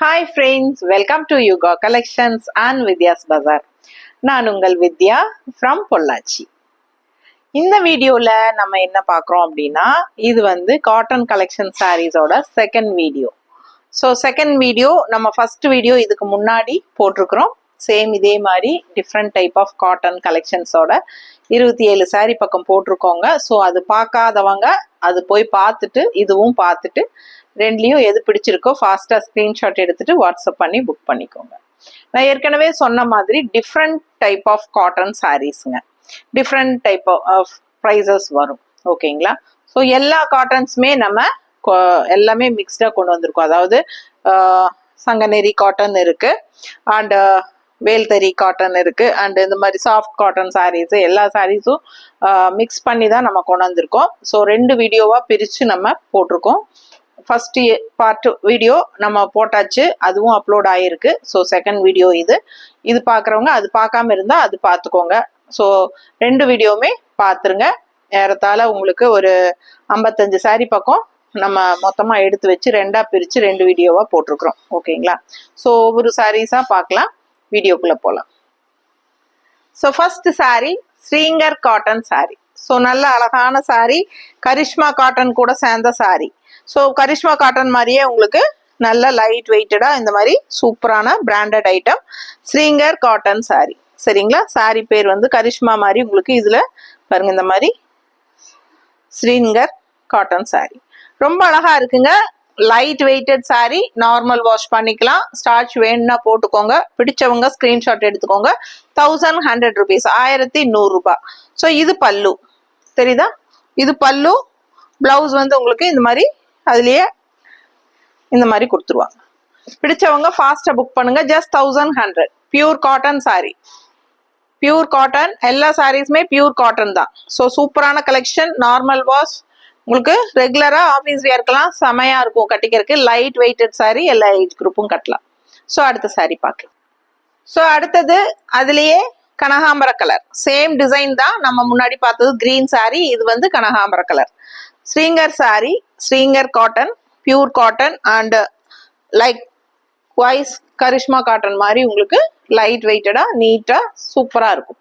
Hi friends, welcome to Yuga Collections and Vidya's Bazaar. நான் உங்கள் வித்யா from Pollachi. இந்த வீடியோல நம்ம என்ன பார்க்குறோம் அப்படின்னா இது வந்து காட்டன் கலெக்ஷன் சாரீஸோட second video. So second video நம்ம ஃபர்ஸ்ட் வீடியோ இதுக்கு முன்னாடி போட்டிருக்கிறோம். சேம் இதே மாதிரி டிஃப்ரெண்ட் டைப் ஆஃப் காட்டன் கலெக்ஷன்ஸோட 27 சாரீ பக்கம் போட்டிருக்கோங்க. ஸோ அது பார்க்காதவங்க அது போய் பார்த்துட்டு இதுவும் பார்த்துட்டு ரெண்டுலேயும் எது பிடிச்சிருக்கோ ஃபாஸ்ட்டாக ஸ்க்ரீன்ஷாட் எடுத்துட்டு வாட்ஸ்அப் பண்ணி புக் பண்ணிக்கோங்க. நான் ஏற்கனவே சொன்ன மாதிரி டிஃப்ரெண்ட் டைப் ஆஃப் காட்டன் சாரீஸுங்க, டிஃப்ரெண்ட் டைப் ஆஃப் ப்ரைஸஸ் வரும். ஓகேங்களா? ஸோ எல்லா காட்டன்ஸுமே நம்ம எல்லாமே மிக்ஸ்டாக கொண்டு வந்திருக்கோம். அதாவது சங்கநேரி காட்டன் இருக்கு, அண்ட் வேல்தரி காட்டன் இருக்கு, அண்ட் இந்த மாதிரி சாஃப்ட் காட்டன் சாரீஸ் எல்லா சாரீஸும் மிக்ஸ் பண்ணி தான் நம்ம கொண்டு வந்திருக்கோம். ஸோ 2 வீடியோவாக பிரித்து நம்ம போட்டிருக்கோம். ஃபர்ஸ்ட் பார்ட் வீடியோ நம்ம போட்டாச்சு, அதுவும் அப்லோட் ஆகிருக்கு. ஸோ செகண்ட் வீடியோ இது பார்க்குறவங்க அது பார்க்காம இருந்தால் அது பார்த்துக்கோங்க. ஸோ 2 வீடியோவுமே பார்த்துருங்க. ஏறத்தாழ உங்களுக்கு ஒரு 55 சாரீ பக்கம் நம்ம மொத்தமாக எடுத்து வச்சு 2ஆக பிரித்து 2 வீடியோவாக போட்டிருக்கிறோம். ஓகேங்களா? ஸோ ஒவ்வொரு சாரீஸாக பார்க்கலாம், வீடியோக்குள்ளே போகலாம். So first sari Shringar cotton sari. So நல்ல அழகான சாரீ, கரிஷ்மா காட்டன் கூட சேர்ந்த சாரீ. ஸோ கரிஷ்மா காட்டன் மாதிரியே உங்களுக்கு நல்ல லைட் வெயிட்டடா இந்த மாதிரி சூப்பரான பிராண்டட் ஐட்டம் ஸ்ரீங்கர் காட்டன் சாரீ. சரிங்களா? சாரீ பேர் வந்து கரிஷ்மா மாதிரி உங்களுக்கு இதுல பாருங்க, இந்த மாதிரி ஸ்ரீங்கர் காட்டன் சாரீ ரொம்ப அழகா இருக்குங்க. Light weighted sari, normal wash பண்ணிக்கலாம். ஸ்டார்ச் வேணும்னா போட்டுக்கோங்க. பிடிச்சவங்க ஸ்கிரீன்ஷாட் எடுத்துக்கோங்க. 1100 rupees, 1100 ரூபாய். ஸோ இது பல்லு தெரியுதா? இது பல்லு. பிளவுஸ் வந்து உங்களுக்கு இந்த மாதிரி அதுலயே இந்த மாதிரி கொடுத்துருவாங்க. பிடிச்சவங்க ஃபாஸ்டா புக் பண்ணுங்க. Just 1100. Pure cotton sari, pure cotton. எல்லா சாரீஸுமே பியூர் காட்டன் தான். ஸோ சூப்பரான கலெக்ஷன். நார்மல் வாஷ், உங்களுக்கு ரெகுலரா ஆஃபீஸ் வியர்க்கெல்லாம் செமையா இருக்கும் கட்டிக்கிறதுக்கு. லைட் வெயிட்டட் சாரீ, எல்லா ஏஜ் குரூப்பும் கட்டலாம். ஸோ அடுத்த சாரீ பார்க்கலாம். ஸோ அடுத்தது அதுலயே கனகாம்பர கலர், சேம் டிசைன் தான். நம்ம முன்னாடி பார்த்தது கிரீன் சாரீ, இது வந்து கனகாம்பர colour. Shringar sari, Shringar cotton, pure cotton and likewise Karishma cotton மாதிரி உங்களுக்கு லைட் வெயிட்டடா நீட்டா சூப்பரா இருக்கும்.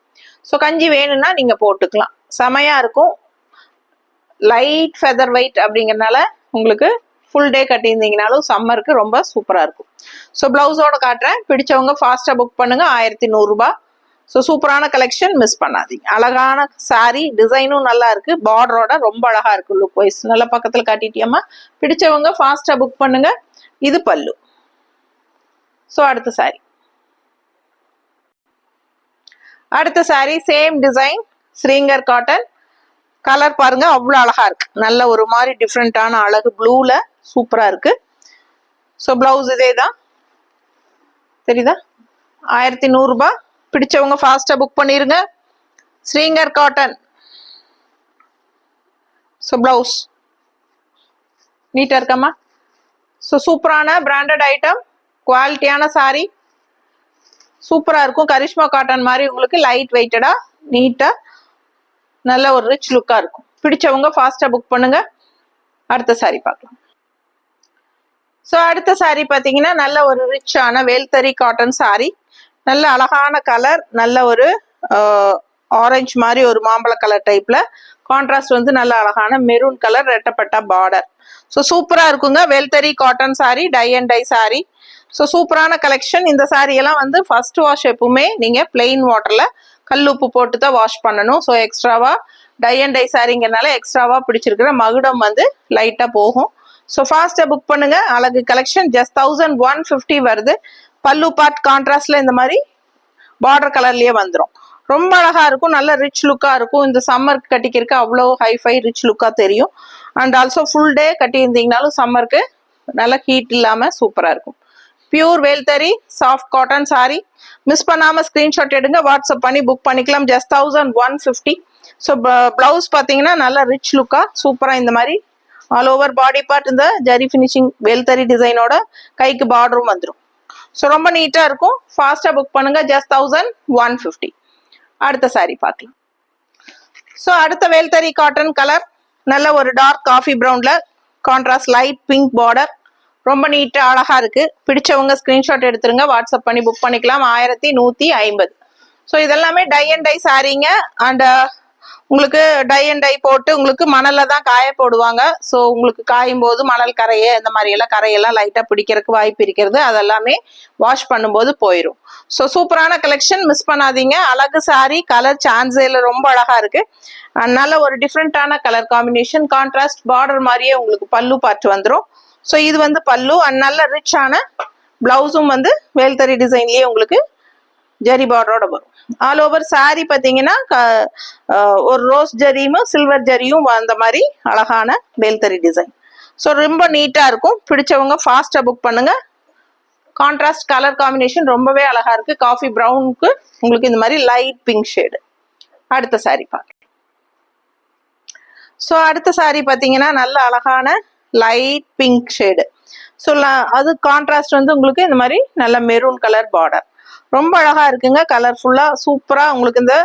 ஸோ கஞ்சி வேணும்னா நீங்க போட்டுக்கலாம், செமையா இருக்கும். லைட் ஃபெதர் வெயிட் அப்படிங்கறதுனால உங்களுக்கு ஃபுல் டே கட்டியிருந்தீங்கனாலும் சம்மருக்கு ரொம்ப சூப்பரா இருக்கும். ஸோ பிளவுஸோட காட்டுறேன், பிடிச்சவங்க ஃபாஸ்டா புக் பண்ணுங்க. 1100 ரூபாய். ஸோ சூப்பரான கலெக்ஷன், மிஸ் பண்ணாதீங்க. அழகான சாரீ, டிசைனும் நல்லா இருக்கு, பார்டரோட ரொம்ப அழகா இருக்கு. லுக் வைஸ் நல்லா பக்கத்துல காட்டிட்டியம்மா. பிடிச்சவங்க ஃபாஸ்டா புக் பண்ணுங்க. இது பல்லு. ஸோ அடுத்த சாரீ, அடுத்த sari same design Shringar cotton. Colour பாருங்க, அவ்வளோ அழகா இருக்கு. நல்ல ஒரு மாதிரி டிஃப்ரெண்டான அழகு ப்ளூல சூப்பரா இருக்கு. ஸோ பிளவுஸ் இதே தான் தெரியுதா? 1100 ரூபாய். பிடிச்சவங்க ஃபாஸ்டா புக் பண்ணிருங்க. ஸ்ரீங்கர் காட்டன். ஸோ பிளவுஸ் நீட்டா இருக்கம்மா. ஸோ சூப்பரான பிராண்டட் ஐட்டம், குவாலிட்டியான சாரீ, சூப்பரா இருக்கும். கரிஷ்மா காட்டன் மாதிரி உங்களுக்கு லைட் வெயிட்டடா நீட்டா நல்ல ஒரு ரிச் லுக்கா இருக்கும். பிடிச்சவங்க ஃபாஸ்டா புக் பண்ணுங்க. அடுத்த சாரீ பார்க்கலாம். ஸோ அடுத்த சாரீ பார்த்தீங்கன்னா நல்ல ஒரு ரிச்சான வேல்தரி காட்டன் சாரீ. நல்ல அழகான கலர், நல்ல ஒரு ஆரஞ்சு மாதிரி ஒரு மாம்பழ கலர் டைப்ல. கான்ட்ராஸ்ட் வந்து நல்ல அழகான மெரூன் கலர், ரெட்டப்பட்ட பார்டர். ஸோ சூப்பரா இருக்குங்க. Velthari cotton sari, tie and dye sari. So சூப்பரான கலெக்ஷன். இந்த சாரீ எல்லாம் வந்து ஃபர்ஸ்ட் வாஷ் எப்பவுமே நீங்க பிளெயின் வாட்டர்ல கல் உப்பு போட்டு தான் வாஷ் பண்ணணும். ஸோ எக்ஸ்ட்ராவா டை அண்ட் டை சாரீங்கிறனால எக்ஸ்ட்ராவா பிடிச்சிருக்கிற மகுடம் வந்து லைட்டா போகும். ஸோ ஃபாஸ்டா புக் பண்ணுங்க. அழகு கலெக்ஷன். ஜஸ்ட் 1150 வருது. பல்லு பார்ட் கான்ட்ராஸ்ட்ல இந்த மாதிரி பார்டர் கலர்லயே வந்துடும். ரொம்ப அழகா இருக்கும், நல்ல ரிச் லுக்கா இருக்கும். இந்த சம்மருக்கு கட்டிக்கிறதுக்கு அவ்வளோ ஹைஃபை ரிச் லுக்கா தெரியும். அண்ட் ஆல்சோ ஃபுல் டே கட்டி இருந்தீங்கனாலும் சம்மருக்கு நல்ல ஹீட் இல்லாம சூப்பரா இருக்கும். Pure Velthari soft cotton sari. Miss பண்ணாம ஸ்கிரீன்ஷாட் எடுங்க, வாட்ஸ்அப் பண்ணி புக் பண்ணிக்கலாம். ஜஸ்ட் 1150. ஸோ பிளவுஸ் பார்த்தீங்கன்னா நல்ல ரிச் லுக்கா சூப்பரா இந்த மாதிரி ஆல் ஓவர் பாடி பார்ட் இந்த ஜரி ஃபினிஷிங் வேல்தரி டிசைனோட கைக்கு பார்டரும் வந்துடும். ஸோ ரொம்ப நீட்டா இருக்கும். ஃபாஸ்டா புக் பண்ணுங்க. ஜஸ்ட் 1150. அடுத்த சாரீ பார்க்கலாம். ஸோ அடுத்த வேல்தரி காட்டன் கலர், நல்ல ஒரு டார்க் காஃபி ப்ரௌன்ல கான்ட்ராஸ்ட் லைட் பிங்க் பார்டர், ரொம்ப நீட்டா அழகா இருக்கு. பிடிச்சவங்க ஸ்கிரீன்ஷாட் எடுத்துருங்க, வாட்ஸ்அப் பண்ணி புக் பண்ணிக்கலாம். 1150. ஸோ இதெல்லாமே டை அண்ட் டை சாரீங்க. அண்ட் உங்களுக்கு டை அண்ட் டை போட்டு உங்களுக்கு மணல்ல தான் காய போடுவாங்க. ஸோ உங்களுக்கு காயும் போது மணல் கரையை இந்த மாதிரி எல்லாம் கரையெல்லாம் லைட்டா பிடிக்கிறதுக்கு வாய்ப்பு இருக்கிறது. அதெல்லாமே வாஷ் பண்ணும்போது போயிடும். ஸோ சூப்பரான கலெக்ஷன், மிஸ் பண்ணாதீங்க. அழகு சாரி, கலர் சான்ஸேல ரொம்ப அழகா இருக்கு. நல்ல ஒரு டிஃப்ரெண்டான கலர் காம்பினேஷன், கான்ட்ராஸ்ட் பார்டர் மாதிரியே உங்களுக்கு பல்லு பார்ட் வந்துடும். ஸோ இது வந்து பல்லு. அண்ட் நல்ல ரிச்சான பிளவுஸும் வந்து வேல்தறி டிசைன்லயே உங்களுக்கு ஜரி பார்டரோட வரும். ஆல் ஓவர் சாரி பார்த்தீங்கன்னா ஒரு ரோஸ் ஜரியும் சில்வர் ஜரியும் அந்த மாதிரி அழகான வேல்தறி டிசைன். ஸோ ரொம்ப நீட்டா இருக்கும். பிடிச்சவங்க ஃபாஸ்டா புக் பண்ணுங்க. கான்ட்ராஸ்ட் கலர் காம்பினேஷன் ரொம்பவே அழகா இருக்கு. காஃபி ப்ரௌனுக்கு உங்களுக்கு இந்த மாதிரி லைட் பிங்க் ஷேடு. அடுத்த சாரி பார்க்க. ஸோ அடுத்த சாரி பார்த்தீங்கன்னா நல்ல அழகான லைட் பிங்க் ஷேடு. ஸோ அது கான்ட்ராஸ்ட் வந்து உங்களுக்கு இந்த மாதிரி நல்ல மெரூன் கலர் பார்டர் ரொம்ப அழகா இருக்குங்க. கலர்ஃபுல்லா சூப்பரா உங்களுக்கு இந்த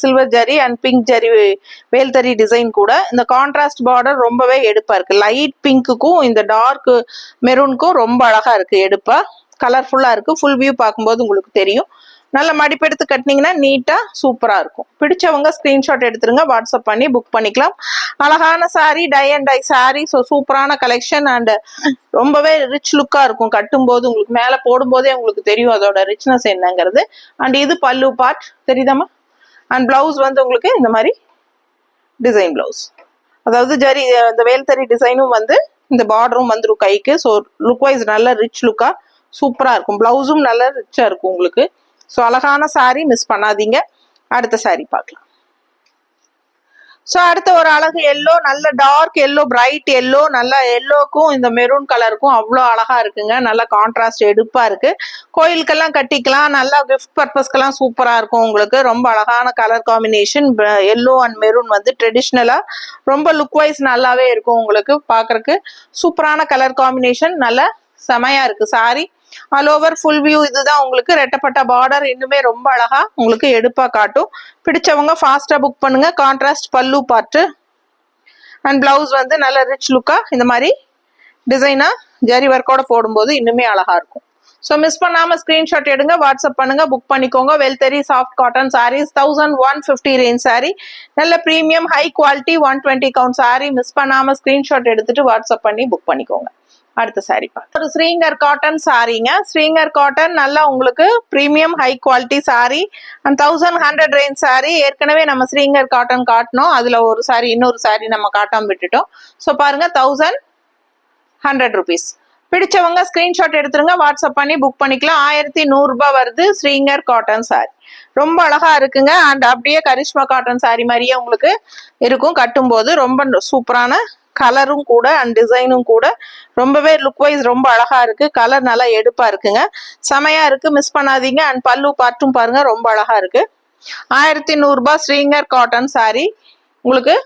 silver zari and pink zari Velthari design கூட இந்த கான்ட்ராஸ்ட் பார்டர் ரொம்பவே எடுப்பா இருக்கு. லைட் பிங்க்குக்கும் இந்த டார்க் மெரூனுக்கும் ரொம்ப அழகா இருக்கு. எடுப்பா கலர்ஃபுல்லா இருக்கு. ஃபுல் வியூ பார்க்கும்போது உங்களுக்கு தெரியும். நல்ல மடிப்பெடுத்து கட்டினீங்கன்னா நீட்டா சூப்பரா இருக்கும். பிடிச்சவங்க ஸ்கிரீன்ஷாட் எடுத்துருங்க, வாட்ஸ்அப் பண்ணி புக் பண்ணிக்கலாம். அழகான sari, tie and tie sari. So சூப்பரான கலெக்ஷன் அண்ட் ரொம்பவே ரிச் லுக்கா இருக்கும். கட்டும்போது உங்களுக்கு மேல போடும்போதே உங்களுக்கு தெரியும் அதோட ரிச்னஸ் என்னங்கிறது. அண்ட் இது பல்லு பார்ட் தெரியுதாமா. அண்ட் பிளவுஸ் வந்து உங்களுக்கு இந்த மாதிரி டிசைன் பிளவுஸ், அதாவது ஜரி இந்த வேல்தறி டிசைனும் வந்து இந்த பார்டரும் வந்துடும் கைக்கு. ஸோ லுக் வைஸ் நல்ல ரிச் லுக்கா சூப்பரா இருக்கும். பிளவுஸும் நல்ல ரிச்சா இருக்கும் உங்களுக்கு. ஸோ அழகான சாரி, மிஸ் பண்ணாதீங்க. அடுத்த சாரி பார்க்கலாம். ஸோ அடுத்த ஒரு அழகு எல்லோ, நல்ல டார்க் எல்லோ, பிரைட் எல்லோ, நல்ல எல்லோக்கும் இந்த மெரூன் கலருக்கும் அவ்வளோ அழகா இருக்குங்க. நல்ல கான்ட்ராஸ்ட் எடுப்பா இருக்கு. கோயிலுக்கெல்லாம் கட்டிக்கலாம், நல்லா கிஃப்ட் பர்பஸ்க்கெல்லாம் சூப்பரா இருக்கும் உங்களுக்கு. ரொம்ப அழகான colour combination. Yellow and maroon வந்து ட்ரெடிஷ்னலா ரொம்ப லுக் வைஸ் நல்லாவே இருக்கும் உங்களுக்கு. பார்க்கறதுக்கு சூப்பரான கலர் காம்பினேஷன், நல்ல செமையா இருக்கு sorry. All over full view இதுதான் உங்களுக்கு. ரெட்டப்பட்ட பார்டர் இன்னுமே ரொம்ப அழகா உங்களுக்கு எடுப்பா காட்டும். பிடிச்சவங்க ஃபாஸ்டா புக் பண்ணுங்க. கான்ட்ராஸ்ட் பல்லு பார்ட்டு அண்ட் பிளவுஸ் வந்து நல்ல ரிச் லுக்கா இந்த மாதிரி டிசைனா ஜரி ஒர்க்கோட போடும்போது இன்னுமே அழகா இருக்கும். ஸோ மிஸ் பண்ணாம ஸ்கிரீன்ஷாட் எடுங்க, வாட்ஸ்அப் பண்ணுங்க, புக் பண்ணிக்கோங்க. Velthari soft cotton saris 1150 range sari, நல்ல premium high quality 120 count sari. Miss பண்ணாம ஸ்கிரீன்ஷாட் எடுத்துட்டு வாட்ஸ்அப் பண்ணி புக் பண்ணிக்கோங்க. அடுத்த சாரி ஒரு ஸ்ரீங்கர் காட்டன் சாரிங்க. ஸ்ரீங்கர் காட்டன் நல்லா உங்களுக்கு premium high quality sorry and 1100 range sorry. ஏற்கனவே நம்ம ஸ்ரீங்கர் காட்டன் காட்டினோம். அதுல ஒரு சாரி இன்னொரு சாரி நம்ம காட்டாம விட்டுட்டோம். ஸோ பாருங்க 1100 rupees. பிடிச்சவங்க ஸ்கிரீன்ஷாட் எடுத்துருங்க, வாட்ஸ்அப் பண்ணி புக் பண்ணிக்கலாம். 1100 ரூபாய் வருது ஸ்ரீங்கர் காட்டன் சாரி. ரொம்ப அழகா இருக்குங்க. அண்ட் அப்படியே கரிஷ்மா காட்டன் சாரி மாதிரியே உங்களுக்கு இருக்கும். கட்டும் போது ரொம்ப சூப்பரான கலரும் கூட அண்ட் டிசைனும் கூட ரொம்பவே லுக் வைஸ் ரொம்ப அழகா இருக்கு. கலர் நல்லா எடுப்பா இருக்குங்க, செமையா இருக்கு. மிஸ் பண்ணாதீங்க. அண்ட் பல்லு பார்ட்டும் பாருங்க ரொம்ப அழகா இருக்கு. 1100 ரூபாய் ஸ்ரீங்கர் காட்டன் சாரி. உங்களுக்கு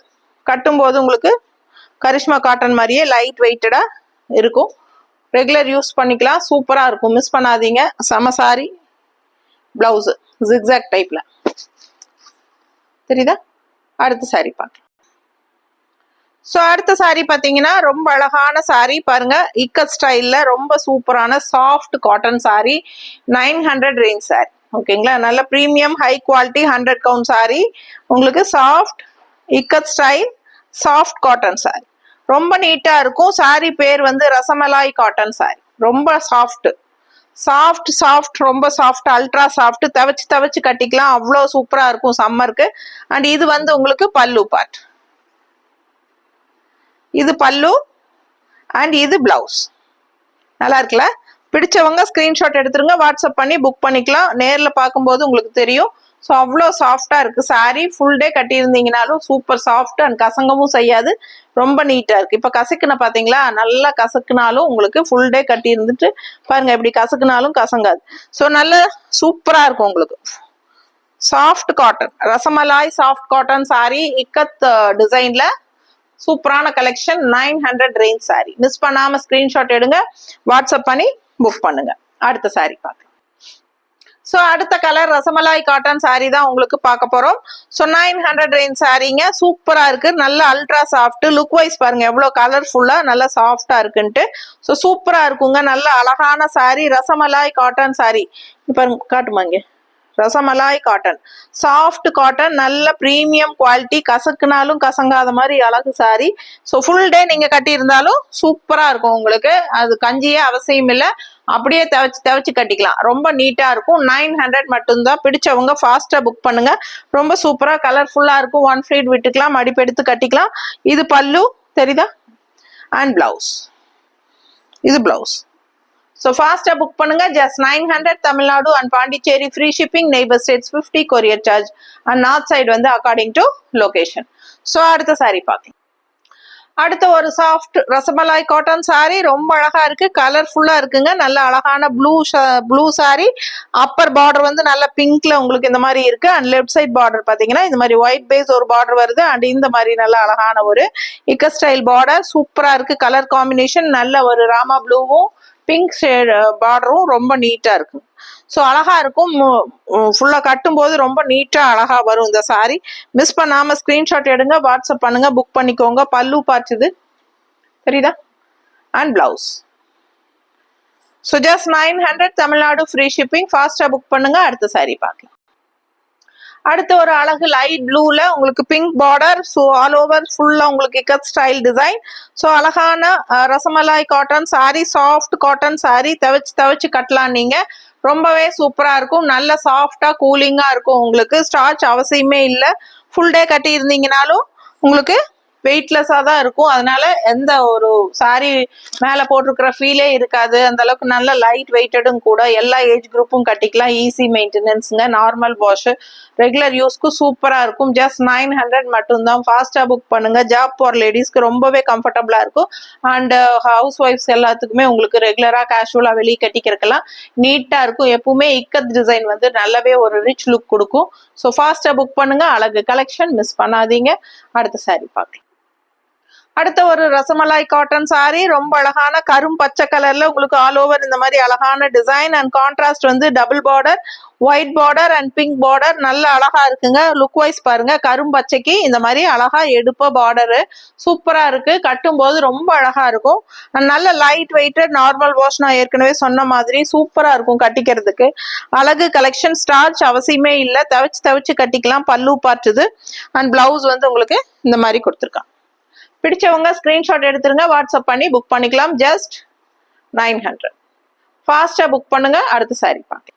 கட்டும் போது உங்களுக்கு கரிஷ்மா காட்டன் மாதிரியே லைட் வெயிட்டடா இருக்கும். ரெகுலர் யூஸ் பண்ணிக்கலாம், சூப்பரா இருக்கும். மிஸ் பண்ணாதீங்க. செம சாரி. பிளவுஸ் ஜிக்ஸாக் டைப்ல தெரியுதா. அடுத்த சாரி பார்க்கலாம். ஸோ அடுத்த சாரி பார்த்தீங்கன்னா ரொம்ப அழகான சாரி பாருங்க. இக்கட் ஸ்டைல்ல ரொம்ப சூப்பரான soft cotton sari, 900 range sari. ஓகேங்களா. நல்ல premium high quality 100 count sari. உங்களுக்கு soft ikat style soft cotton sari ரொம்ப நீட்டா இருக்கும். சாரி பேர் வந்து ரசமலாய் காட்டன் சாரி. ரொம்ப சாஃப்ட் சாஃப்ட் சாஃப்ட் ரொம்ப சாஃப்ட், அல்ட்ரா சாஃப்ட். தவச்சு கட்டிக்கலாம், அவ்வளோ சூப்பரா இருக்கும் சம்மருக்கு. அண்ட் இது வந்து உங்களுக்கு பல்லு பார்ட். இது பல்லு அண்ட் இது பிளவுஸ். நல்லா இருக்குல்ல. பிடிச்சவங்க ஸ்கிரீன்ஷாட் எடுத்துருங்க, வாட்ஸ்அப் பண்ணி புக் பண்ணிக்கலாம். நேரில் பார்க்கும்போது உங்களுக்கு தெரியும். ஸோ அவ்வளோ சாஃப்டா இருக்கு சாரி. ஃபுல் டே கட்டியிருந்தீங்கனாலும் சூப்பர் சாஃப்ட் அண்ட் கசங்கவும் செய்யாது. ரொம்ப நீட்டா இருக்கு. இப்போ கசக்குன பார்த்தீங்களா, நல்லா கசக்குனாலும் உங்களுக்கு ஃபுல் டே கட்டி இருந்துட்டு பாருங்க எப்படி கசக்குனாலும் கசங்காது. ஸோ நல்ல சூப்பரா இருக்கும் உங்களுக்கு. Soft cotton rasmalai soft cotton sorry, ikat டிசைன்ல சூப்பரான கலெக்ஷன். 900 range sorry. மிஸ் பண்ணாம ஸ்கிரீன்ஷாட் எடுங்க, வாட்ஸ்அப் பண்ணி புக் பண்ணுங்க. அடுத்த சாரி பார்க்கலாம். ஸோ அடுத்த கலர் ரசமலாய் காட்டன் சாரீ தான் உங்களுக்கு பார்க்க போறோம். ஸோ 900 ரேஞ்ச் சாரீங்க, சூப்பரா இருக்கு, நல்ல அல்ட்ரா சாஃப்ட். லுக் வைஸ் பாருங்க எவ்வளவு கலர்ஃபுல்லா நல்லா சாஃப்டா இருக்குன்ட்டு. ஸோ சூப்பரா இருக்குங்க, நல்ல அழகான சாரீ, ரசமலாய் காட்டன் சாரீ. இப்ப காட்டுமாங்க, ரசமலாய் காட்டன், சாஃப்ட் காட்டன், நல்ல பிரீமியம் குவாலிட்டி, கசக்குனாலும் கசங்காத மாதிரி அழகு சாரி. ஸோ ஃபுல் டே நீங்க கட்டியிருந்தாலும் சூப்பரா இருக்கும் உங்களுக்கு. அது கஞ்சியே அவசியம் இல்லை, அப்படியே துவைச்சு கட்டிக்கலாம், ரொம்ப நீட்டா இருக்கும். 900 மட்டும்தான். பிடிச்சவங்க ஃபாஸ்டா புக் பண்ணுங்க. ரொம்ப சூப்பரா கலர்ஃபுல்லா இருக்கும். 1 ஃபிளீட் விட்டுக்கலாம், மடிப்பு எடுத்து கட்டிக்கலாம். இது பல்லு தெரியுதா, அண்ட் பிளவுஸ், இது பிளவுஸ். So fast book பண்ணுங்க. Just 900 Tamil Nadu and Pondicherry free shipping, neighbor states 50 courier charge and north side வந்து according to location. So அடுத்த saree பார்க்கலாம். அடுத்த ஒரு சாஃப்ட் ரசமலாய் காட்டன் சாரி, ரொம்ப அழகா இருக்கு, கலர்ஃபுல்லா இருக்குங்க. நல்ல அழகான ப்ளூ சாரி, அப்பர் பார்டர் வந்து நல்ல பிங்க்ல உங்களுக்கு இந்த மாதிரி இருக்கு. அண்ட் லெஃப்ட் சைட் பார்டர் பாத்தீங்கன்னா இந்த மாதிரி ஒயிட் பேஸ் ஒரு பார்டர் வருது. அண்ட் இந்த மாதிரி நல்ல அழகான ஒரு இக்க ஸ்டைல் பார்டர், சூப்பரா இருக்கு. கலர் காம்பினேஷன் நல்ல ஒரு ராமா ப்ளூவும் பிங்க் ஷேட் பார்டரும் ரொம்ப நீட்டா இருக்கு. ஸோ அழகா இருக்கும், ஃபுல்லா கட்டும் போது ரொம்ப நீட்டா அழகா வரும் இந்த சாரி. மிஸ் பண்ணாம ஸ்கிரீன்ஷாட் எடுங்க, வாட்ஸ்அப் பண்ணுங்க, புக் பண்ணிக்கோங்க. பல்லு பார்த்துது தெரியுதா, and blouse. So just 900 Tamil Nadu free shipping. ஃபாஸ்டா புக் பண்ணுங்க. அடுத்த சாரி பார்க்கலாம். அடுத்த ஒரு அழகு லைட் ப்ளூல உங்களுக்கு pink border. So all over ஃபுல்லா உங்களுக்கு இக்கட் ஸ்டைல் டிசைன். ஸோ அழகான rasmalai cotton sorry, soft cotton sorry, துவைச்சு கட்டலாம் நீங்க. ரொம்பவே சூப்பரா இருக்கும், நல்ல சாஃப்டா கூலிங்கா இருக்கும் உங்களுக்கு. ஸ்டார்ச் அவசியமே இல்லை, ஃபுல் டே கட்டி இருந்தீங்கனாலும் உங்களுக்கு வெயிட்லெஸ்ஸா தான் இருக்கும். அதனால எந்த ஒரு சாரி மேல போட்டிருக்கிற ஃபீலே இருக்காது. அந்த அளவுக்கு நல்ல லைட் வெயிட்டடும் கூட. எல்லா ஏஜ் குரூப்பும் கட்டிக்கலாம், ஈஸி மெயின்டெனன்ஸுங்க, நார்மல் வாஷ், ரெகுலர் யூஸ்க்கு சூப்பரா இருக்கும். ஜஸ்ட் 900 மட்டும்தான். ஃபாஸ்டா புக் பண்ணுங்க. ஜாப் போற லேடிஸ்க்கு ரொம்பவே கம்ஃபர்டபுளா இருக்கும். அண்ட் ஹவுஸ் ஒய்ஃப்ஸ் எல்லாத்துக்குமே உங்களுக்கு ரெகுலரா கேஷுவலா வெளியே கட்டிக்கிறதுக்கெல்லாம் நீட்டா இருக்கும். எப்பவுமே இக்கத் டிசைன் வந்து நல்லாவே ஒரு ரிச் லுக் கொடுக்கும். ஸோ ஃபாஸ்டா புக் பண்ணுங்க. அழகு கலெக்ஷன் மிஸ் பண்ணாதீங்க. அடுத்த சாரி பார்க்கலாம். அடுத்த ஒரு ரசமலாய் காட்டன் சாரி, ரொம்ப அழகான கரும் பச்சை கலர்ல உங்களுக்கு ஆல் ஓவர் இந்த மாதிரி அழகான டிசைன். அண்ட் கான்ட்ராஸ்ட் வந்து double border, white border and pink border, நல்ல அழகா இருக்குங்க. லுக் வைஸ் பாருங்க, கரும் பச்சைக்கு இந்த மாதிரி அழகா எடுப்ப பார்டரு சூப்பரா இருக்கு. கட்டும் போது ரொம்ப அழகா இருக்கும். நல்ல லைட் வெயிட்டட், நார்மல் வாஷ், நான் ஏற்கனவே சொன்ன மாதிரி சூப்பரா இருக்கும் கட்டிக்கிறதுக்கு. அழகு கலெக்ஷன், ஸ்டார்ச் அவசியமே இல்லை, துவைச்சு கட்டிக்கலாம். பல்லு பார்ட்டுது அண்ட் பிளவுஸ் வந்து உங்களுக்கு இந்த மாதிரி கொடுத்துருக்காங்க. பிடிச்சவங்க ஸ்கிரீன்ஷாட் எடுத்துருங்க, வாட்ஸ்அப் பண்ணி புக் பண்ணிக்கலாம். ஜஸ்ட் 900. ஃபாஸ்டா புக் பண்ணுங்க. அடுத்த சாரி பார்க்கலாம்.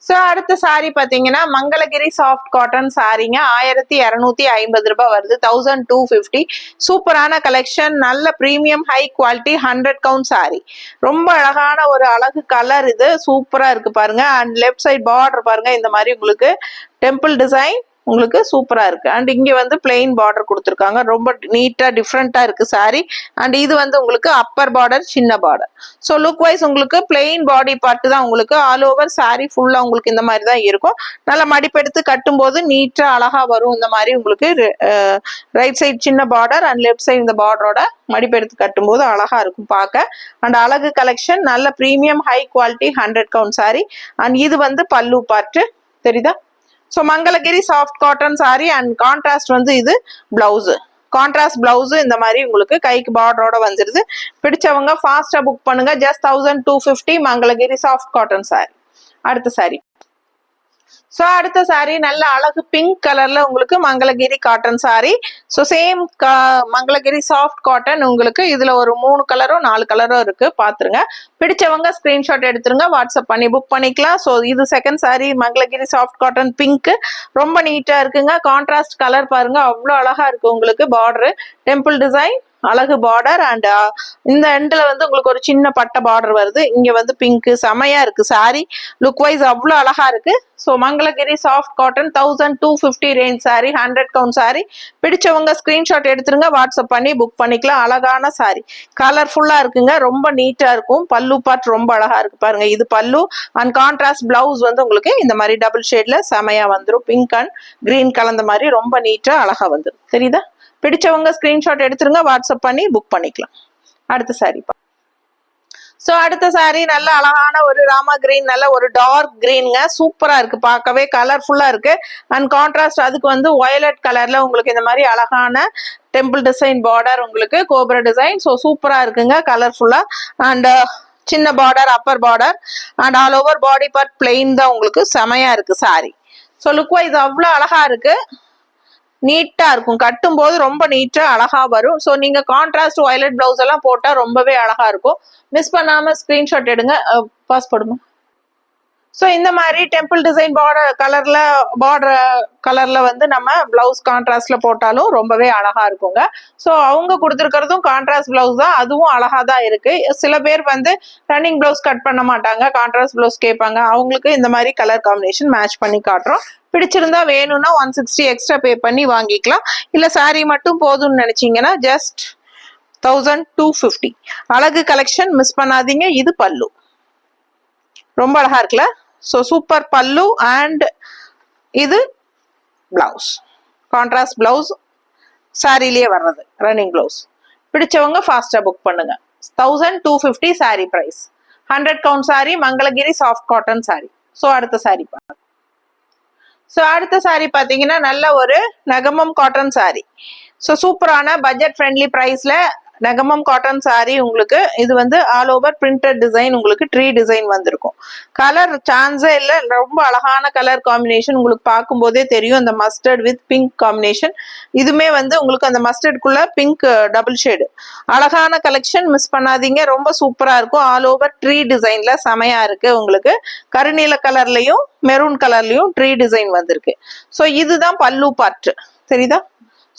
ஸோ அடுத்த சாரி பார்த்தீங்கன்னா மங்களகிரி சாஃப்ட் காட்டன் சாரீங்க. 1250 ரூபாய் வருது, 1250. சூப்பரான கலெக்ஷன், நல்ல premium high quality 100 count sorry. ரொம்ப அழகான ஒரு அழகு கலர், இது சூப்பரா இருக்கு பாருங்க. அண்ட் லெஃப்ட் சைட் பார்டர் பாருங்க, இந்த மாதிரி உங்களுக்கு டெம்பிள் டிசைன் உங்களுக்கு சூப்பரா இருக்கு. அண்ட் இங்க வந்து பிளெயின் பார்டர் கொடுத்துருக்காங்க, ரொம்ப நீட்டா டிஃப்ரெண்டா இருக்கு சாரி. அண்ட் இது வந்து உங்களுக்கு அப்பர் பார்டர், சின்ன பார்டர். ஸோ லுக் வைஸ் உங்களுக்கு பிளெயின் பாடி பார்ட் தான் உங்களுக்கு. ஆல் ஓவர் சாரி ஃபுல்லா உங்களுக்கு இந்த மாதிரி தான் இருக்கும். நல்லா மடிப்பெடுத்து கட்டும் போது நீட்டா அழகா வரும். இந்த மாதிரி உங்களுக்கு ரைட் சைட் சின்ன பார்டர் அண்ட் லெஃப்ட் சைட் இந்த பார்டரோட மடிப்பெடுத்து கட்டும் போது அழகா இருக்கும் பார்க்க. அண்ட் அழகு கலெக்ஷன், நல்ல premium high quality 100 count sorry. And இது வந்து பல்லு பார்ட் தெரியுதா. So Mangalagiri soft cotton sorry and contrast வந்து இது பிளவுஸ். கான்ட்ராஸ்ட் பிளவுஸ் இந்த மாதிரி உங்களுக்கு கைக்கு பார்டரோட வந்துருது. பிடிச்சவங்க ஃபாஸ்டா புக் பண்ணுங்க. Just 1250 Mangalagiri soft cotton sorry. அடுத்த சாரி. ஸோ அடுத்த சாரி நல்ல அழகு பிங்க் கலர்ல உங்களுக்கு Mangalagiri cotton sari. So same Mangalagiri soft cotton உங்களுக்கு இதுல ஒரு 3 கலரோ 4 கலரோ இருக்கு, பாத்துருங்க. பிடிச்சவங்க ஸ்கிரீன்ஷாட் எடுத்துருங்க, வாட்ஸ்அப் பண்ணி புக் பண்ணிக்கலாம். ஸோ இது second sorry Mangalagiri soft cotton pink, ரொம்ப நீட்டா இருக்குங்க. கான்ட்ராஸ்ட் கலர் பாருங்க, அவ்வளோ அழகா இருக்கு உங்களுக்கு. பார்டர் டெம்பிள் டிசைன், அழகு பார்டர். அண்ட் இந்த எண்ட்ல வந்து உங்களுக்கு ஒரு சின்ன பட்டை பார்டர் வருது. இங்க வந்து பிங்க், செமையா இருக்கு சாரி. லுக் வைஸ் அவ்வளோ அழகா இருக்கு. So Mangalagiri soft cotton 1250 range sorry, 100 count sorry. பிடிச்சவங்க ஸ்கிரீன்ஷாட் எடுத்துருங்க, வாட்ஸ்அப் பண்ணி புக் பண்ணிக்கலாம். அழகான சாரி, கலர்ஃபுல்லா இருக்குங்க, ரொம்ப நீட்டா இருக்கும். பல்லு பார்ட் ரொம்ப அழகா இருக்கு பாருங்க, இது பல்லு. அண்ட் கான்ட்ராஸ்ட் பிளவுஸ் வந்து உங்களுக்கு இந்த மாதிரி டபுள் ஷேட்ல செமையா வந்துடும். பிங்க் அண்ட் கிரீன் கலந்த மாதிரி ரொம்ப நீட்டா அழகா வந்துடும், தெரியுதா. பிடிச்சவங்க ஸ்கிரீன்ஷாட் எடுத்துருங்க, வாட்ஸ்அப் பண்ணி புக் பண்ணிக்கலாம். அடுத்த சாரி. ஸோ அடுத்த சாரீ நல்ல அழகான ஒரு ராமா கிரீன், நல்ல ஒரு டார்க் கிரீனுங்க, சூப்பரா இருக்கு, பார்க்கவே கலர்ஃபுல்லா இருக்கு. அண்ட் கான்ட்ராஸ்ட் அதுக்கு வந்து வயலட் கலர்ல உங்களுக்கு இந்த மாதிரி அழகான டெம்பிள் டிசைன் பார்டர், உங்களுக்கு கோபுர டிசைன். ஸோ சூப்பரா இருக்குங்க, கலர்ஃபுல்லா. அண்ட் சின்ன border, Appar border, and all over body part plain தான், உங்களுக்கு செமையா இருக்கு சாரி. ஸோ லுக் வைஸ் அவ்வளோ அழகா இருக்கு, நீட்டா இருக்கும், கட்டும் போது ரொம்ப நீட்டா அழகா வரும். ஸோ நீங்க கான்ட்ராஸ்ட் வயலட் பிளவுஸ் எல்லாம் போட்டா ரொம்பவே அழகா இருக்கும். மிஸ் பண்ணாம ஸ்கிரீன்ஷாட் எடுங்க. பாஸ் போடுங்க. ஸோ இந்த மாதிரி டெம்பிள் டிசைன் பார்டர் கலர்ல வந்து நம்ம பிளவுஸ் கான்ட்ராஸ்ட்ல போட்டாலும் ரொம்பவே அழகா இருக்குங்க. ஸோ அவங்க கொடுத்துருக்கிறதும் கான்ட்ராஸ்ட் பிளவுஸ் தான், அதுவும் அழகா தான் இருக்கு. சில பேர் வந்து ரன்னிங் பிளவுஸ் கட் பண்ண மாட்டாங்க, கான்ட்ராஸ்ட் பிளவுஸ் கேட்பாங்க, அவங்களுக்கு இந்த மாதிரி கலர் காம்பினேஷன் மேட்ச் பண்ணி காட்டுறோம். பிடிச்சிருந்தா வேணும்னா 160 எக்ஸ்ட்ரா பே பண்ணி வாங்கிக்கலாம். இல்ல சாரி மட்டும் போதும்னு நினைச்சீங்கன்னா ஜஸ்ட் 1250. அழகு கலெக்ஷன், மிஸ் பண்ணாதீங்க. இது பல்லு, ரொம்ப அழகா இருக்குல்ல. So super pallu. அண்ட் இது பிளவுஸ், கான்ட்ராஸ்ட் பிளவுஸ், சாரிலேயே வர்றது ரன்னிங் பிளவுஸ். பிடிச்சவங்க ஃபாஸ்டா புக் பண்ணுங்க. 1250 sari price. 100 count sari, Mangalagiri soft cotton sari. So அடுத்த சாரி பாருங்க. ஸோ அடுத்த சாரி பார்த்தீங்கன்னா நல்ல ஒரு நகமம் காட்டன் சாரி. ஸோ சூப்பரான பட்ஜெட் ஃப்ரெண்ட்லி ப்ரைஸ்ல நகமம் காட்டன் சாரி. உங்களுக்கு இது வந்து ஆல் ஓவர் பிரிண்டட் டிசைன், உங்களுக்கு ட்ரீ டிசைன் வந்திருக்கும். கலர் சான்ஸே இல்லை, ரொம்ப அழகான கலர் காம்பினேஷன். உங்களுக்கு பார்க்கும்போதே தெரியும், அந்த மஸ்டர்ட் வித் பிங்க் காம்பினேஷன். இதுமே வந்து உங்களுக்கு அந்த மஸ்டர்டுக்குள்ள பிங்க் டபுள் ஷேடு, அழகான கலெக்ஷன், மிஸ் பண்ணாதீங்க. ரொம்ப சூப்பரா இருக்கும். ஆல் ஓவர் ட்ரீ டிசைன்ல செமையா இருக்கு. உங்களுக்கு கருநீல கலர்லயும் மெரூன் கலர்லயும் ட்ரீ டிசைன் வந்திருக்கு. ஸோ இதுதான் பல்லு பார்ட், தெரியுதா?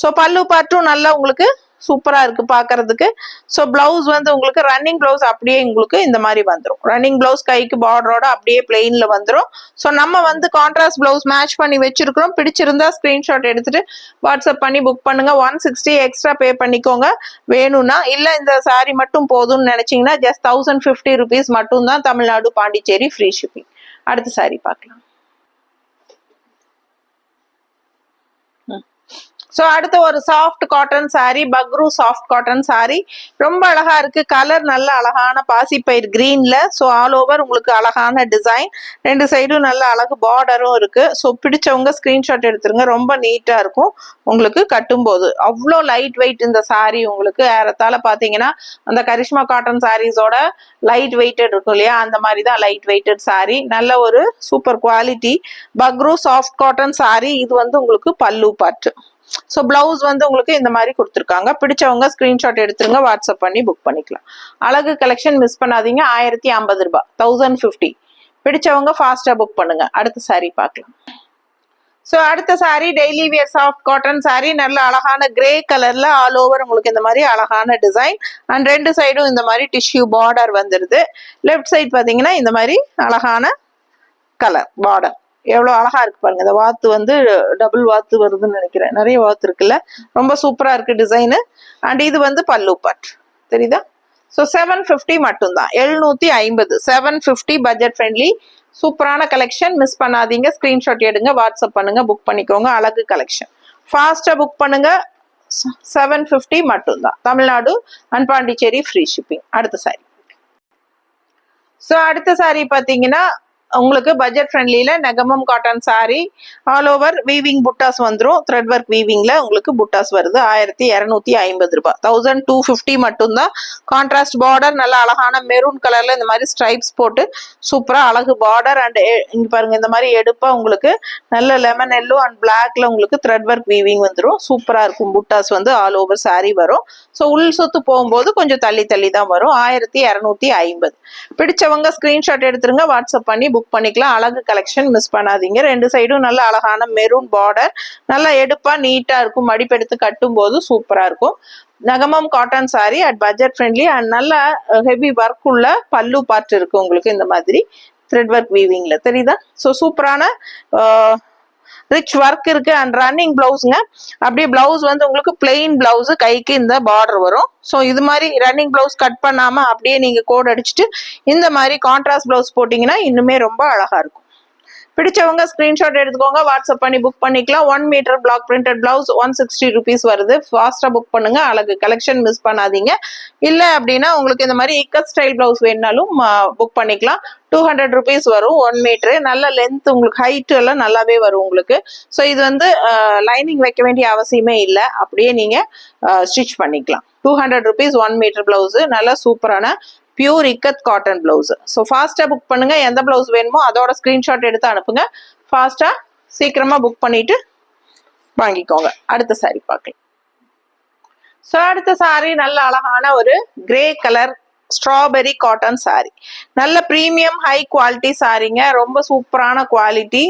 ஸோ பல்லு பார்ட்டும் நல்லா உங்களுக்கு சூப்பரா இருக்கு பாக்குறதுக்கு. ஸோ பிளவுஸ் வந்து உங்களுக்கு ரன்னிங் பிளவுஸ் அப்படியே உங்களுக்கு இந்த மாதிரி வந்துடும். ரன்னிங் பிளவுஸ் கைக்கு பார்டரோட அப்படியே பிளெயின்ல வந்துடும். ஸோ நம்ம வந்து கான்ட்ராஸ்ட் பிளவுஸ் மேட்ச் பண்ணி வச்சிருக்கிறோம். பிடிச்சிருந்தா ஸ்கிரீன்ஷாட் எடுத்துட்டு வாட்ஸ்அப் பண்ணி புக் பண்ணுங்க. 160 எக்ஸ்ட்ரா பே பண்ணிக்கோங்க வேணும்னா. இல்ல இந்த சாரி மட்டும் போதும்னு நினைச்சீங்கன்னா ஜஸ்ட் 1050 rupees மட்டும் தான், தமிழ்நாடு பாண்டிச்சேரி ஃப்ரீ ஷிப்பிங். அடுத்த சாரி பார்க்கலாம். ஸோ அடுத்த ஒரு soft cotton sari, Bagru soft cotton sari. ரொம்ப அழகா இருக்கு. கலர் நல்ல அழகான பாசிப்பயிர் கிரீன்ல. ஸோ ஆல் ஓவர் உங்களுக்கு அழகான டிசைன், ரெண்டு சைடும் நல்ல அழகு பார்டரும் இருக்கு. ஸோ பிடிச்சவங்க ஸ்கிரீன்ஷாட் எடுத்துருங்க. ரொம்ப நீட்டா இருக்கும் உங்களுக்கு கட்டும்போது. அவ்வளோ லைட் வெயிட் இந்த சாரி. உங்களுக்கு ஏறத்தால பாத்தீங்கன்னா அந்த கரிஷ்மா காட்டன் சாரீஸோட லைட் வெயிட்டட் இருக்கும் இல்லையா, அந்த மாதிரி தான் லைட் வெயிட்டட் சாரி. நல்ல ஒரு super quality Bagru soft cotton sari. இது வந்து உங்களுக்கு பல்லு பார்ட். ஸோ பிளவுஸ் வந்து உங்களுக்கு இந்த மாதிரி கொடுத்துருக்காங்க. பிடிச்சவங்க ஸ்கிரீன்ஷாட் எடுத்துருங்க, வாட்ஸ்அப் பண்ணி புக் பண்ணிக்கலாம். அழகு கலெக்ஷன், மிஸ் பண்ணாதீங்க. 1050 ரூபாய், 1050. பிடிச்சவங்க ஃபாஸ்டா புக் பண்ணுங்க. அடுத்த சாரி பார்க்கலாம். ஸோ அடுத்த sorry daily wear soft cotton sorry. நல்ல அழகான கிரே கலர்ல ஆல் ஓவர் உங்களுக்கு இந்த மாதிரி அழகான டிசைன். அண்ட் ரெண்டு சைடும் இந்த மாதிரி டிஷ்யூ பார்டர் வந்துருது. லெஃப்ட் சைட் பார்த்தீங்கன்னா இந்த மாதிரி அழகான கலர் பார்டர். எவ்வளவு அழகா இருக்கு பாருங்க. இந்த வாத்து வந்து டபுள் வாத்து வருதுன்னு நினைக்கிறேன், நிறைய வாத்து இருக்குல்ல, ரொம்ப சூப்பரா இருக்கு டிசைனு. அண்ட் இது வந்து பல்லு பார்ட், தெரியுதா? ஸோ 750 மட்டும்தான், 750. 750 பட்ஜெட் ஃப்ரெண்ட்லி சூப்பரான கலெக்ஷன், மிஸ் பண்ணாதீங்க. ஸ்கிரீன்ஷாட் எடுங்க, வாட்ஸ்அப் பண்ணுங்க, புக் பண்ணிக்கோங்க. அழகு கலெக்ஷன், ஃபாஸ்டா புக் பண்ணுங்க. 750 மட்டும்தான், Tamil Nadu and Pondicherry free shipping. அடுத்த சாரி. ஸோ அடுத்த சாரி பார்த்தீங்கன்னா உங்களுக்கு பட்ஜெட் ஃப்ரெண்ட்லியில Negamam cotton sari. All over weaving buttas வந்துடும். த்ரெட் ஒர்க் வீவிங்ல உங்களுக்கு புட்டாஸ் வருது. 1250 ரூபாய், 1250 மட்டும்தான். கான்ட்ராஸ்ட் பார்டர், நல்ல அழகான மெரூன் கலர்ல இந்த மாதிரி ஸ்ட்ரைப்ஸ் போட்டு சூப்பரா அழகு பார்டர். அண்ட் இங்க பாருங்க இந்த மாதிரி எடுப்பா உங்களுக்கு நல்ல லெமன் எல்லோ அண்ட் பிளாக்ல உங்களுக்கு த்ரெட் ஒர்க் வீவிங் வந்துடும். சூப்பரா இருக்கும். புட்டாஸ் வந்து ஆல் ஓவர் சாரி வரும். ஸோ உள் சொத்து போகும்போது கொஞ்சம் தள்ளி தள்ளி தான் வரும். 1250. பிடிச்சவங்க ஸ்கிரீன்ஷாட் எடுத்துருங்க, வாட்ஸ்அப் பண்ணி புக் பண்ணிக்கலாம். அழகு கலெக்ஷன், மிஸ் பண்ணாதீங்க. ரெண்டு சைடும் நல்ல அழகான மெரூன் பார்டர், நல்லா எடுப்பா நீட்டா இருக்கும். மடிப்பெடுத்து கட்டும் போது சூப்பரா இருக்கும். Negamam cotton sari at budget friendly and நல்ல ஹெவி ஒர்க் உள்ள பல்லு பார்ட் இருக்கு உங்களுக்கு இந்த மாதிரி த்ரெட் ஒர்க் வீவிங்ல, தெரியுதா? ஸோ சூப்பரான ரிச் ஒர்க் இருக்கு. அண்ட் ரன்னிங் பிளவுஸ்ங்க. அப்படியே பிளவுஸ் வந்து உங்களுக்கு பிளெயின் பிளவுஸ், கைக்கு இந்த பார்டர் வரும். ஸோ இது மாதிரி ரன்னிங் பிளவுஸ் கட் பண்ணாம அப்படியே நீங்க கோட் அடிச்சுட்டு இந்த மாதிரி கான்ட்ராஸ்ட் பிளவுஸ் போட்டீங்கன்னா இன்னுமே ரொம்ப அழகா இருக்கும். பிடிச்சவங்க ஸ்கிரீன்ஷாட் எடுத்துக்கோங்க, வாட்ஸ்அப் பண்ணி புக் பண்ணிக்கலாம். 1 metre block printed blouse 160 rupees வருது. ஃபாஸ்டா புக் பண்ணுங்க. அழகு கலெக்ஷன் மிஸ் பண்ணாதீங்க. இல்ல அப்படின்னா உங்களுக்கு இந்த மாதிரி இக்கட் ஸ்டைல் பிளவுஸ் வேணாலும் புக் பண்ணிக்கலாம். 200 rupees வரும் 1 மீட்டர். நல்ல லென்த் உங்களுக்கு ஹைட் எல்லாம் நல்லாவே வரும் உங்களுக்கு. ஸோ இது வந்து லைனிங் வைக்க வேண்டிய அவசியமே இல்லை, அப்படியே நீங்க ஸ்டிச் பண்ணிக்கலாம். 200 rupees 1 மீட்டர் பிளவுஸ், நல்ல சூப்பரான pure ikat cotton blouse. So ஃபாஸ்டா புக் பண்ணுங்க. எந்த பிளவுஸ் வேணுமோ அதோட ஸ்கிரீன்ஷாட் எடுத்து அனுப்புங்க. ஃபாஸ்டா சீக்கிரமா புக் பண்ணிட்டு வாங்கிக்கோங்க. அடுத்த சாரி பார்க்கலாம். ஸோ அடுத்த சாரி நல்ல அழகான ஒரு grey colour strawberry cotton sorry. நல்ல ப்ரீமியம் ஹை குவாலிட்டி சாரிங்க. ரொம்ப சூப்பரான குவாலிட்டி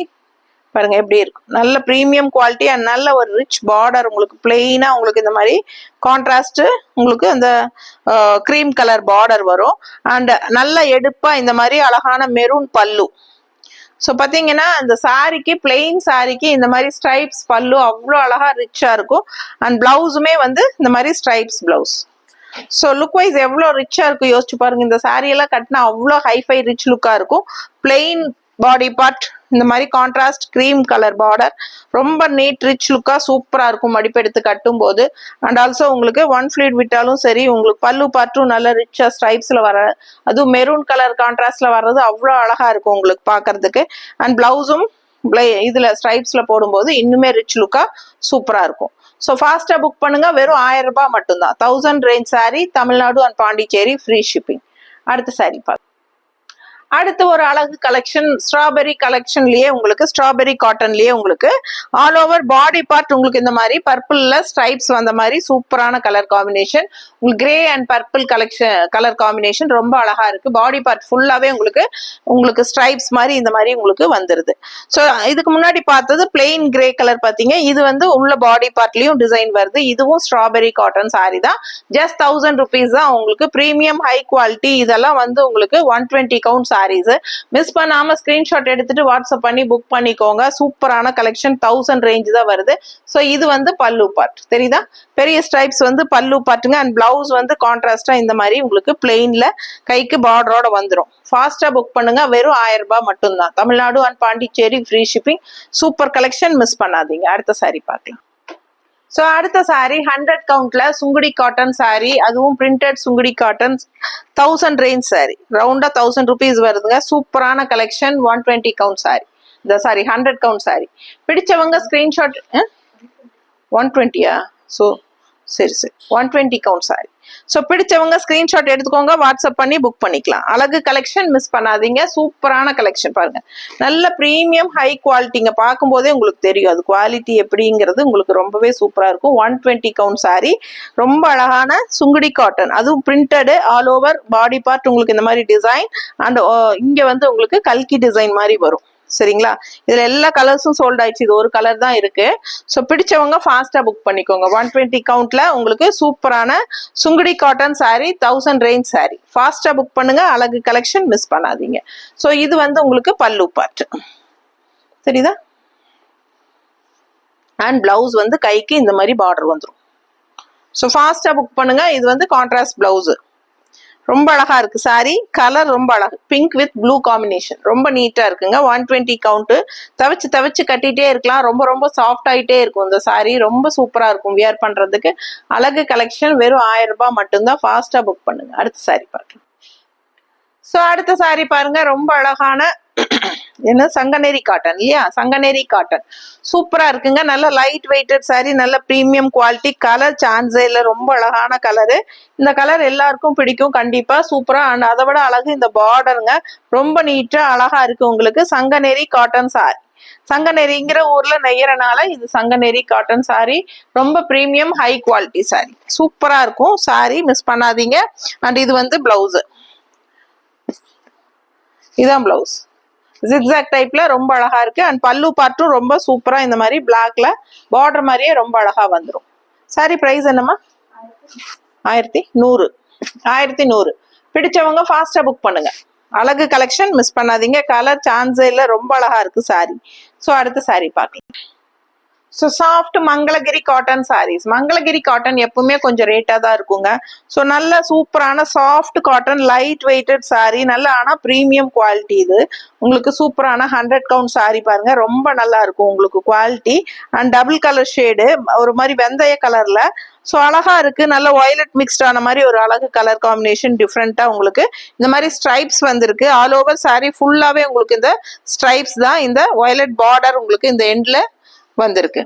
பாருங்க எப்படி இருக்கும். நல்ல ப்ரீமியம் குவாலிட்டி அண்ட் நல்ல ஒரு ரிச் பார்டர். உங்களுக்கு பிளெயினா உங்களுக்கு இந்த மாதிரி கான்ட்ராஸ்ட் உங்களுக்கு அந்த கிரீம் கலர் பார்டர் வரும். அண்ட் நல்ல எடுப்பா இந்த மாதிரி அழகான மெரூன் பல்லு. ஸோ பார்த்தீங்கன்னா இந்த சாரிக்கு பிளெயின் சாரிக்கு இந்த மாதிரி ஸ்ட்ரைப்ஸ் பல்லு அவ்வளோ அழகா ரிச்சா இருக்கும். அண்ட் பிளவுஸுமே வந்து இந்த மாதிரி stripes blouse. So look wise எவ்வளோ ரிச்சா இருக்கும் யோசிச்சு பாருங்க. இந்த சாரி எல்லாம் கட்டினா அவ்வளோ ஹைஃபை ரிச் லுக்கா இருக்கும். பிளெயின் பாடி பார்ட் இந்த மாதிரி கான்ட்ராஸ்ட் கிரீம் கலர் பார்டர், ரொம்ப நீட் ரிச் லுக்கா சூப்பரா இருக்கும் மடிப்பெடுத்து கட்டும் போது. அண்ட் ஆல்சோ உங்களுக்கு 1 ஃபிளீட் விட்டாலும் சரி, உங்களுக்கு பல்லு பார்ட்டும் நல்ல ரிச்சா ஸ்ட்ரைப்ஸ்ல வர, அதுவும் மெரூன் கலர் கான்ட்ராஸ்ட்ல வர்றது அவ்வளோ அழகா இருக்கும் உங்களுக்கு பாக்குறதுக்கு. அண்ட் பிளவுஸும் இதுல ஸ்ட்ரைப்ஸ்ல போடும்போது இன்னுமே ரிச் லுக்கா சூப்பரா இருக்கும். ஸோ ஃபாஸ்டா புக் பண்ணுங்க. வெறும் 1000 ரூபாய் மட்டும்தான். 1000 range sorry, Tamil Nadu and Pondicherry, free shipping. அடுத்த சாரி பார்க்க. அடுத்து ஒரு அழகு கலெக்ஷன் ஸ்ட்ராபெரி கலெக்ஷன்லயே உங்களுக்கு ஸ்ட்ராபெரி காட்டன்லயே உங்களுக்கு ஆல் ஓவர் பாடி பார்ட் உங்களுக்கு இந்த மாதிரி பர்பிள்ல ஸ்ட்ரைப்ஸ் வந்த மாதிரி சூப்பரான கலர் காம்பினேஷன். உங்களுக்கு grey and purple colour combination ரொம்ப அழகா இருக்கு. பாடி பார்ட் ஃபுல்லாவே உங்களுக்கு ஸ்ட்ரைப்ஸ் மாதிரி இந்த மாதிரி உங்களுக்கு வந்துருது. ஸோ இதுக்கு முன்னாடி பார்த்தது பிளெயின் கிரே கலர் பார்த்தீங்க. இது வந்து உள்ள பாடி பார்ட்லயும் டிசைன் வருது. இதுவும் ஸ்ட்ராபெரி காட்டன் சாரி தான். ஜஸ்ட் 1000 rupees தான் உங்களுக்கு. Premium high quality. இதெல்லாம் வந்து உங்களுக்கு 120 கவுண்ட் சாரீஸ். மிஸ் பண்ணாம ஸ்கிரீன்ஷாட் எடுத்துட்டு வாட்ஸ்அப் பண்ணி புக் பண்ணிக்கோங்க. சூப்பரான கலெக்ஷன். 1000 ரேஞ்ச் தான் வருது. ஸோ இது வந்து பல்லு பார்ட் தெரியுதா, பெரிய ஸ்ட்ரைப்ஸ் வந்து பல்லு பார்ட்டுங்க. அண்ட் பிளவுஸ் வந்து கான்ட்ராஸ்டா இந்த மாதிரி உங்களுக்கு பிளெயின்ல கைக்கு பார்டரோட வந்துடும். ஃபாஸ்டா புக் பண்ணுங்க. வெறும் 1000 ரூபாய் மட்டும்தான். Tamil Nadu and Pondicherry, free shipping. Super collection, miss பண்ணாதீங்க. அடுத்த சாரி பார்க்கலாம். ஸோ அடுத்த சாரி 100 கவுண்ட்ல சுங்குடி காட்டன் சாரி, அதுவும் printed Sungudi cotton 1000 range sorry. ரவுண்டா 1000 rupees வருதுங்க. சூப்பரான கலெக்ஷன். 120 count sorry. இந்த சாரி 100 கவுண்ட் சாரி. பிடிச்சவங்க ஸ்கிரீன்ஷாட் 120யா? ஸோ சரி 120 கவுண்ட் சாரி. ஸோ பிடிச்சவங்க ஸ்கிரீன்ஷாட் எடுத்துக்கோங்க, வாட்ஸ்அப் பண்ணி புக் பண்ணிக்கலாம். அழகு கலெக்ஷன், மிஸ் பண்ணாதீங்க. சூப்பரான கலெக்ஷன் பாருங்க. நல்ல ப்ரீமியம் ஹை குவாலிட்டிங்க. பார்க்கும்போதே உங்களுக்கு தெரியும் அது குவாலிட்டி எப்படிங்கிறது. உங்களுக்கு ரொம்பவே சூப்பரா இருக்கும். 120 கவுண்ட் சாரி. ரொம்ப அழகான சுங்குடி காட்டன், அதுவும் printed all over body part உங்களுக்கு இந்த மாதிரி டிசைன். அண்ட் இங்க வந்து உங்களுக்கு கல்கி டிசைன் மாதிரி வரும். சரிங்களா? இதுல எல்லா கலர்ஸும் சோல்ட் ஆயிடுச்சு. இது ஒரு கலர் தான் இருக்கு. ஸோ பிடிச்சவங்க ஃபாஸ்டா புக் பண்ணிக்கோங்க. 120 கவுண்ட்ல உங்களுக்கு சூப்பரான Sungudi cotton sorry, 1000 range sorry. ஃபாஸ்டா புக் பண்ணுங்க. அழகு கலெக்ஷன், மிஸ் பண்ணாதீங்க. ஸோ இது வந்து உங்களுக்கு பல்லு பார்ட் தெரியுதா? அண்ட் பிளவுஸ் வந்து கைக்கு இந்த மாதிரி பார்டர் வந்துடும். ஸோ ஃபாஸ்டா புக் பண்ணுங்க. இது வந்து கான்ட்ராஸ்ட் பிளவுஸ். ரொம்ப அழகா இருக்கு சாரி. கலர் ரொம்ப அழகு. Pink with blue combination. ரொம்ப நீட்டா இருக்குங்க. 120 கவுண்ட். தவிச்சு கட்டிட்டே இருக்கலாம். ரொம்ப ரொம்ப சாஃப்ட் ஆயிட்டே இருக்கும் இந்த சாரி. ரொம்ப சூப்பரா இருக்கும் வியர் பண்றதுக்கு. அழகு கலெக்ஷன். வெறும் 1000 ரூபாய் மட்டும்தான். ஃபாஸ்டா புக் பண்ணுங்க. அடுத்த சாரி பார்க்கலாம். ஸோ அடுத்த சாரி பாருங்க. ரொம்ப அழகான என்ன சங்கநேரி காட்டன் இல்லையா? சங்கநேரி காட்டன் சூப்பரா இருக்குங்க. நல்ல லைட் வெயிட்டட் சாரி. நல்ல பிரீமியம் குவாலிட்டி. கலர் சான்ஸே இல்லை. ரொம்ப அழகான கலரு. இந்த கலர் எல்லாருக்கும் பிடிக்கும் கண்டிப்பா. சூப்பரா. அண்ட் அதை விட அழகு இந்த பார்டருங்க. ரொம்ப நீட்டா அழகா இருக்கு உங்களுக்கு. Sanganeri cotton sorry. சங்கநேரிங்கிற ஊர்ல நெய்யறனால இது சங்கநேரி காட்டன் சாரி. ரொம்ப பிரீமியம் ஹை குவாலிட்டி சாரி. சூப்பரா இருக்கும் சாரி, மிஸ் பண்ணாதீங்க. அண்ட் இது வந்து பிளவுஸ். இதான் பிளவுஸ். ஜிக்ஸாக் டைப்ல ரொம்ப அழகா இருக்கு. அண்ட் பல்லு பார்ட்டும் ரொம்ப சூப்பரா இந்த மாதிரி பிளாக்ல பார்டர் மாதிரியே ரொம்ப அழகா வந்துடும். சாரி பிரைஸ் என்னம்மா? 1100. 1100. பிடிச்சவங்க ஃபாஸ்டா புக் பண்ணுங்க. அழகு கலெக்ஷன், மிஸ் பண்ணாதீங்க. கலர் சான்ஸே இல்லை. ரொம்ப அழகா இருக்கு சாரி. ஸோ அடுத்த சாரி பார்க்கலாம். So soft Mangalagiri cotton saris. Mangalagiri cotton எப்பவுமே கொஞ்சம் ரேட்டாக தான் இருக்குங்க. ஸோ நல்ல சூப்பரான soft cotton light weighted sari, நல்ல ஆனால் ப்ரீமியம் குவாலிட்டி. இது உங்களுக்கு சூப்பரான 100 கவுண்ட் சாரீ பாருங்க, ரொம்ப நல்லா இருக்கும் உங்களுக்கு quality. And double colour shade, ஒரு மாதிரி வெந்தய கலர்ல. ஸோ அழகா இருக்கு, நல்ல வயலட் மிக்ஸ்ட் ஆன மாதிரி ஒரு அழகு கலர் காம்பினேஷன். டிஃப்ரெண்டா உங்களுக்கு இந்த மாதிரி ஸ்ட்ரைப்ஸ் வந்திருக்கு. ஆல் ஓவர் சாரீ ஃபுல்லாவே உங்களுக்கு இந்த ஸ்ட்ரைப்ஸ் தான். இந்த வயலட் பார்டர் உங்களுக்கு இந்த எண்ட்ல வந்திருக்கு.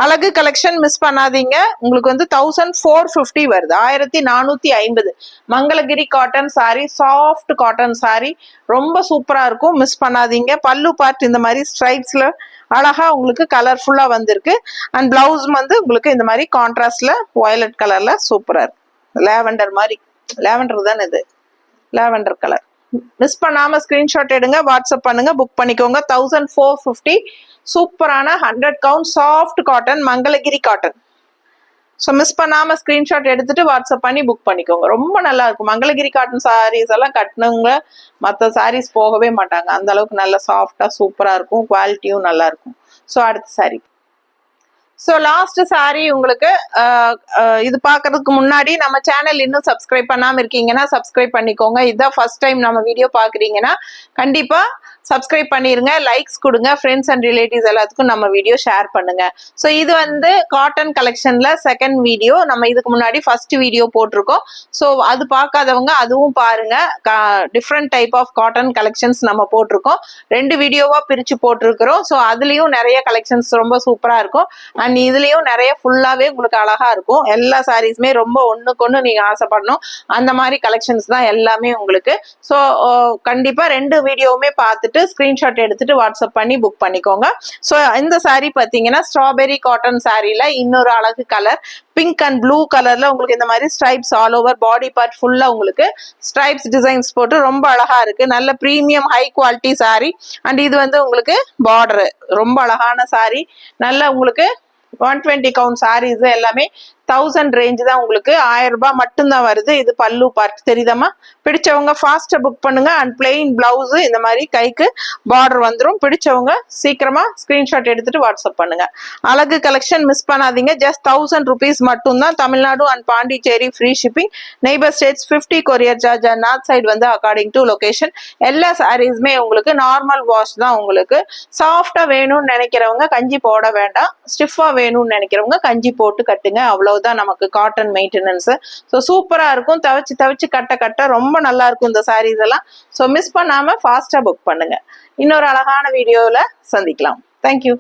அழகு கலெக்ஷன் மிஸ் பண்ணாதீங்க. உங்களுக்கு வந்து 1450 வருது, 1450. Mangalagiri cotton sorry, soft cotton sari, ரொம்ப சூப்பரா இருக்கும், மிஸ் பண்ணாதீங்க. பல்லு பார்ட் இந்த மாதிரி ஸ்ட்ரைப்ஸ்ல அழகா உங்களுக்கு கலர்ஃபுல்லா வந்திருக்கு. அண்ட் பிளவுஸ் வந்து உங்களுக்கு இந்த மாதிரி கான்ட்ராஸ்ட்ல வயலட் கலர்ல சூப்பரா இருக்கு. லேவெண்டர் மாதிரி, லேவெண்டர் தானே இது, லேவெண்டர் கலர். மிஸ் பண்ணாம ஸ்கிரீன்ஷாட் எடுங்க, வாட்ஸ்அப் பண்ணுங்க, புக் பண்ணிக்கோங்க. 1450. சூப்பரான 100 count soft cotton Mangalagiri cotton. So miss பண்ணாம ஸ்கிரீன்ஷாட் எடுத்துட்டு வாட்ஸ்அப் பண்ணி புக் பண்ணிக்கோங்க. ரொம்ப நல்லா இருக்கும். மங்களகிரி காட்டன் சாரீஸ் எல்லாம் கட்டினவங்க மற்ற சாரீஸ் போகவே மாட்டாங்க, அந்த அளவுக்கு நல்ல சாஃப்டா சூப்பரா இருக்கும், குவாலிட்டியும் நல்லா இருக்கும். ஸோ அடுத்த சாரீ. ஸோ லாஸ்ட் சாரி உங்களுக்கு இது பார்க்கறதுக்கு முன்னாடி நம்ம சேனல் இன்னும் சப்ஸ்கிரைப் பண்ணாமல் இருக்கீங்கன்னா சப்ஸ்கிரைப் பண்ணிக்கோங்க. இதுதான் ஃபர்ஸ்ட் டைம் நம்ம வீடியோ பார்க்குறீங்கன்னா கண்டிப்பாக சப்ஸ்கிரைப் பண்ணிருங்க, லைக்ஸ் கொடுங்க, ஃப்ரெண்ட்ஸ் அண்ட் ரிலேட்டிவ்ஸ் எல்லாத்துக்கும் நம்ம வீடியோ ஷேர் பண்ணுங்க. ஸோ இது வந்து காட்டன் கலெக்ஷன்ல செகண்ட் வீடியோ. நம்ம இதுக்கு முன்னாடி ஃபர்ஸ்ட் வீடியோ போட்டிருக்கோம். ஸோ அது பார்க்காதவங்க அதுவும் பாருங்க. Different type of cotton collections நம்ம போட்டிருக்கோம், 2 வீடியோவா பிரிச்சு போட்டிருக்கிறோம். ஸோ அதுலயும் நிறைய கலெக்ஷன்ஸ் ரொம்ப சூப்பரா இருக்கும். அண்ட் இதுலயும் நிறைய ஃபுல்லாவே உங்களுக்கு அழகா இருக்கும். எல்லா சாரீஸுமே ரொம்ப ஒண்ணுக்கு ஒண்ணு நீங்க ஆசைப்படணும் அந்த மாதிரி கலெக்ஷன்ஸ் தான் எல்லாமே உங்களுக்கு. ஸோ கண்டிப்பா 2 வீடியோவுமே பார்த்துட்டு ஸ்கிரீன்ஷாட் எடுத்துட்டு வாட்ஸ்அப் பண்ணி புக் பண்ணிக்கோங்க. ஸோ இந்த சாரீ பார்த்தீங்கன்னா ஸ்ட்ராபெரி காட்டன் சாரீல இன்னொரு அழகு கலர், பிங்க் அண்ட் ப்ளூ கலர்ல உங்களுக்கு இந்த மாதிரி stripes all over body part ஃபுல்லா உங்களுக்கு ஸ்ட்ரைப்ஸ் டிசைன்ஸ் போட்டு ரொம்ப அழகா இருக்கு. நல்ல premium high quality sari. And இது வந்து உங்களுக்கு பார்டர் ரொம்ப அழகான சாரீ. நல்ல உங்களுக்கு 120 கவுண்ட் சாரீஸ் எல்லாமே 1000 ரேஞ்ச் தான். உங்களுக்கு 1000 ரூபாய் மட்டும்தான் வருது. இது பல்லு பார்ட் தெரியுதாமா? பிடிச்சவங்க ஃபாஸ்டா புக் பண்ணுங்க. அண்ட் பிளெயின் பிளவுஸ் இந்த மாதிரி கைக்கு பார்டர் வந்துடும். பிடிச்சவங்க சீக்கிரமா ஸ்கிரீன்ஷாட் எடுத்துட்டு வாட்ஸ்அப் பண்ணுங்க. அழகு கலெக்ஷன் மிஸ் பண்ணாதீங்க. ஜஸ்ட் 1000 rupees மட்டும்தான். Tamil Nadu and Pondicherry free shipping. Neighbour states 50 courier charge. North side வந்து அக்கார்டிங் டு லொகேஷன். எல்லா சாரீஸுமே உங்களுக்கு நார்மல் வாஷ் தான். உங்களுக்கு சாஃப்டா வேணும்னு நினைக்கிறவங்க கஞ்சி போட வேண்டாம், ஸ்டிஃபா வேணும்னு நினைக்கிறவங்க கஞ்சி போட்டு கட்டுங்க. அவ்வளவுதான் நமக்கு காட்டன் மெயின்டெனன்ஸ். ஸோ சூப்பரா இருக்கும். தவச்சு கட்ட ரொம்ப நல்லா இருக்கும் இந்த சாரீஸ் எல்லாம். ஸோ மிஸ் பண்ணாம ஃபாஸ்டா புக் பண்ணுங்க. இன்னொரு அழகான வீடியோவில் சந்திக்கலாம். தேங்க்யூ.